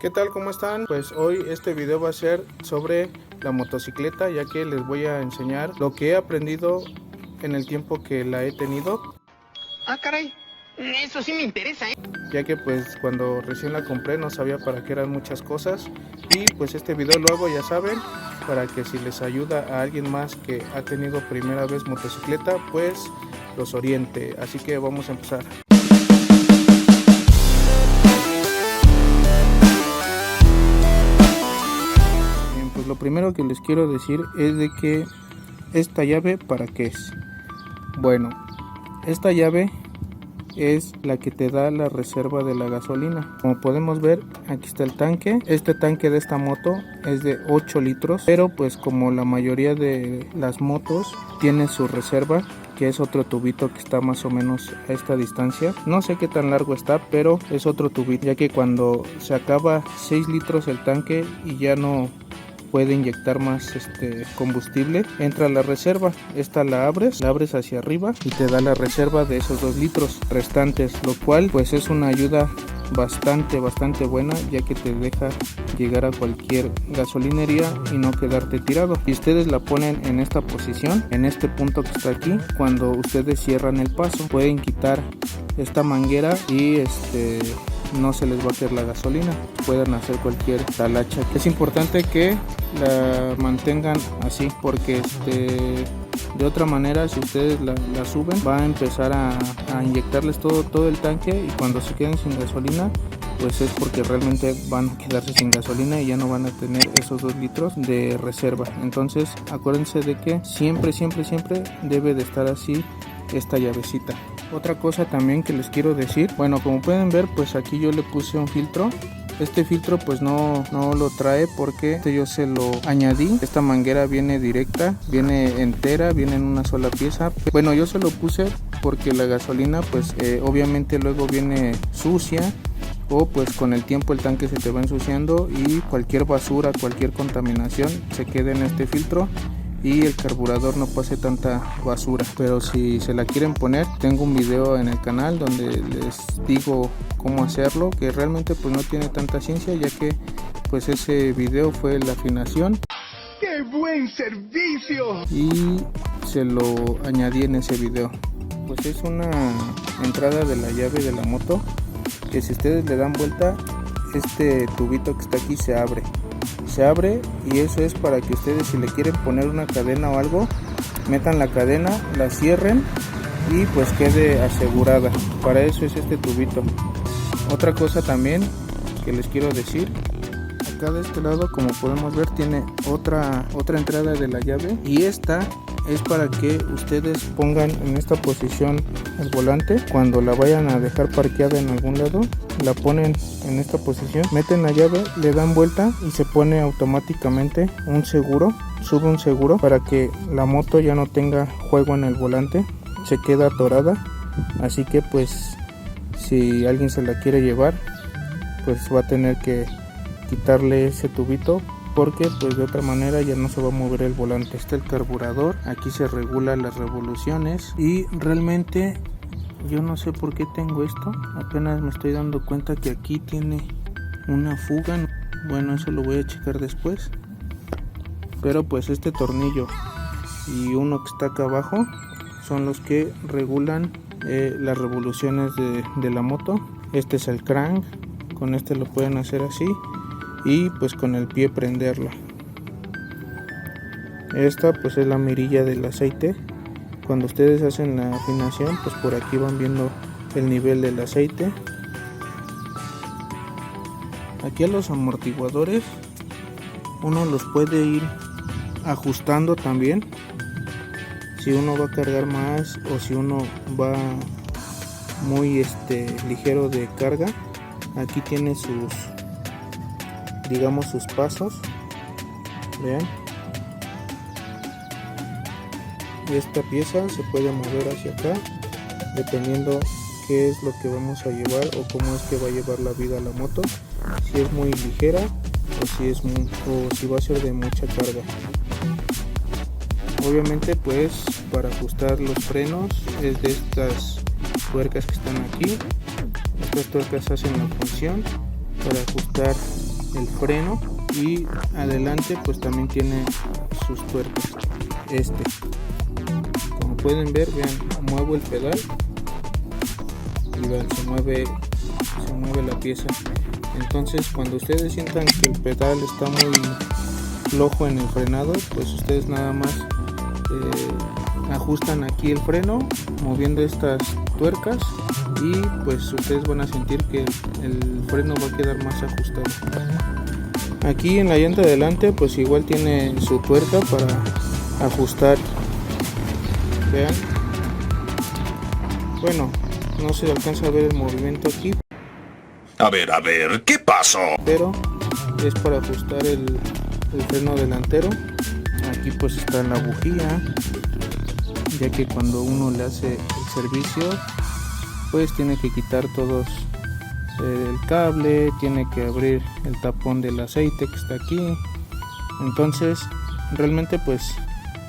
¿Qué tal? ¿Cómo están? Pues hoy este video va a ser sobre la motocicleta, ya que les voy a enseñar lo que he aprendido en el tiempo que la he tenido. Ah, caray, eso sí me interesa, Ya que pues cuando recién la compré no sabía para qué eran muchas cosas, y pues este video lo hago, ya saben, para que si les ayuda a alguien más que ha tenido primera vez motocicleta, pues los oriente. Así que vamos a empezar. Pues lo primero que les quiero decir es de que esta llave, ¿para qué es? Bueno, esta llave es la que te da la reserva de la gasolina. Como podemos ver, aquí está el tanque. Este tanque de esta moto es de 8 litros, pero pues como la mayoría de las motos tiene su reserva, que es otro tubito que está más o menos a esta distancia. No sé qué tan largo está, pero es otro tubito, ya que cuando se acaba 6 litros el tanque y ya no puede inyectar más combustible, entra la reserva. Esta la abres hacia arriba y te da la reserva de esos 2 litros restantes, lo cual pues es una ayuda bastante buena, ya que te deja llegar a cualquier gasolinería y no quedarte tirado. Y ustedes la ponen en esta posición, en este punto que está aquí. Cuando ustedes cierran el paso, pueden quitar esta manguera y no se les va a caer la gasolina, pueden hacer cualquier talacha. Es importante que la mantengan así, porque de otra manera, si ustedes la suben, va a empezar a inyectarles todo el tanque, y cuando se queden sin gasolina, pues es porque realmente van a quedarse sin gasolina y ya no van a tener esos 2 litros de reserva. Entonces acuérdense de que siempre debe de estar así esta llavecita. Otra cosa también que les quiero decir, bueno, como pueden ver, pues aquí yo le puse un filtro. Este filtro pues no lo trae porque yo se lo añadí. Esta manguera viene directa, viene entera, viene en una sola pieza. Bueno, yo se lo puse porque la gasolina pues obviamente luego viene sucia, o pues con el tiempo el tanque se te va ensuciando y cualquier basura, cualquier contaminación se queda en este filtro y el carburador no pase tanta basura. Pero si se la quieren poner, tengo un video en el canal donde les digo cómo hacerlo, que realmente pues no tiene tanta ciencia, ya que pues ese video fue la afinación. ¡Qué buen servicio! Y se lo añadí en ese video. Pues es una entrada de la llave de la moto, que si ustedes le dan vuelta, este tubito que está aquí se abre, y eso es para que ustedes, si le quieren poner una cadena o algo, metan la cadena, la cierren y pues quede asegurada. Para eso es este tubito. Otra cosa también que les quiero decir, acá de este lado, como podemos ver, tiene otra entrada de la llave, y esta es para que ustedes pongan en esta posición el volante. Cuando la vayan a dejar parqueada en algún lado, la ponen en esta posición, meten la llave, le dan vuelta y se pone automáticamente un seguro, sube un seguro para que la moto ya no tenga juego en el volante, se queda atorada. Así que pues si alguien se la quiere llevar, pues va a tener que quitarle ese tubito, porque pues de otra manera ya no se va a mover el volante. Está el carburador, aquí se regula las revoluciones, y realmente yo no sé por qué tengo esto, apenas me estoy dando cuenta que aquí tiene una fuga. Bueno, eso lo voy a checar después, pero pues este tornillo y uno que está acá abajo son los que regulan las revoluciones de la moto. Este es el crank, con este lo pueden hacer así y pues con el pie prenderla. Esta pues es la mirilla del aceite. Cuando ustedes hacen la afinación, pues por aquí van viendo el nivel del aceite. Aquí a los amortiguadores uno los puede ir ajustando también, si uno va a cargar más o si uno va muy ligero de carga. Aquí tiene sus, digamos, sus pasos, vean, y esta pieza se puede mover hacia acá dependiendo qué es lo que vamos a llevar o cómo es que va a llevar la vida la moto, si es muy ligera o si va a ser de mucha carga. Obviamente pues para ajustar los frenos es de estas tuercas que están aquí. Estas tuercas hacen la función para ajustar el freno, y adelante pues también tiene sus tuercas. Como pueden ver, vean, muevo el pedal y vean, se mueve la pieza. Entonces cuando ustedes sientan que el pedal está muy flojo en el frenado, pues ustedes nada más ajustan aquí el freno moviendo estas tuercas, y pues ustedes van a sentir que el freno va a quedar más ajustado. Aquí en la llanta de delante pues igual tiene su tuerca para ajustar. Vean, bueno, no se alcanza a ver el movimiento aquí, A ver, ¿qué pasó? pero es para ajustar el freno delantero. Aquí pues está la bujía, ya que cuando uno le hace el servicio pues tiene que quitar todos el cable, tiene que abrir el tapón del aceite que está aquí. Entonces realmente pues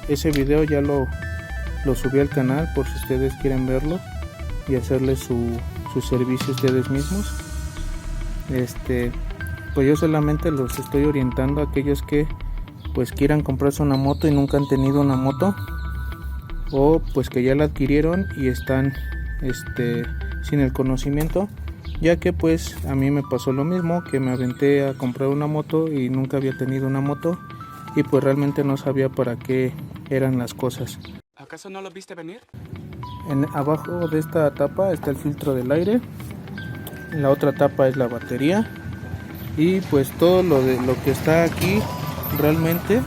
ese video ya lo subí al canal por si ustedes quieren verlo y hacerle su servicio ustedes mismos. Pues yo solamente los estoy orientando a aquellos que pues quieran comprarse una moto y nunca han tenido una moto, o pues que ya la adquirieron y están sin el conocimiento, ya que pues a mí me pasó lo mismo, que me aventé a comprar una moto y nunca había tenido una moto y pues realmente no sabía para qué eran las cosas. ¿Acaso no lo viste venir? Abajo de esta tapa está el filtro del aire, la otra tapa es la batería, y pues todo lo que está aquí realmente,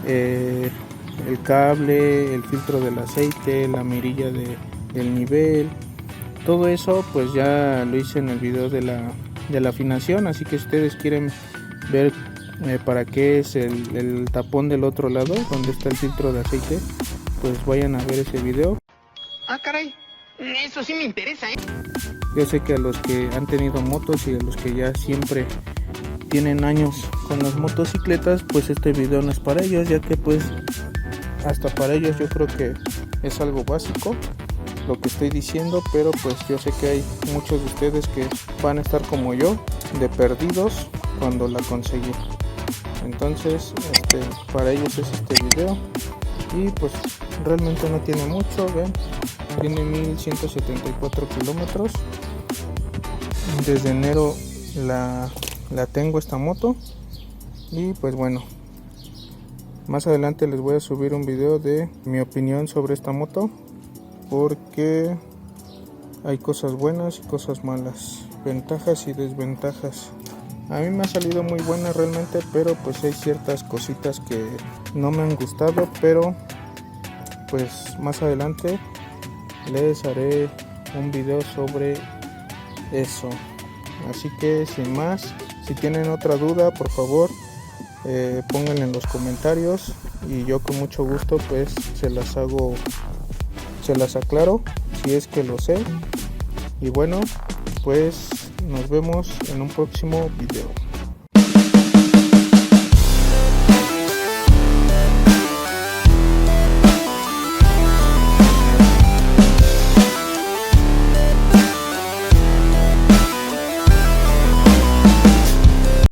el cable, el filtro del aceite, la mirilla del nivel, todo eso pues ya lo hice en el video de la afinación. Así que si ustedes quieren ver para qué es el tapón del otro lado donde está el filtro de aceite, pues vayan a ver ese video. Ah, caray. Eso sí me interesa, ¿eh? Yo sé que a los que han tenido motos y a los que ya siempre tienen años con las motocicletas, pues este video no es para ellos, ya que pues hasta para ellos yo creo que es algo básico lo que estoy diciendo, pero pues yo sé que hay muchos de ustedes que van a estar como yo, de perdidos cuando la conseguí. Entonces para ellos es este video, y pues realmente no tiene mucho, ven, tiene 1174 kilómetros. Desde enero la tengo esta moto, y pues bueno, más adelante les voy a subir un video de mi opinión sobre esta moto, porque hay cosas buenas y cosas malas, ventajas y desventajas. A mí me ha salido muy buena realmente, pero pues hay ciertas cositas que no me han gustado, pero pues más adelante les haré un video sobre eso. Así que sin más, si tienen otra duda, por favor pónganla en los comentarios y yo con mucho gusto pues se las aclaro si es que lo sé. Y bueno, pues nos vemos en un próximo video.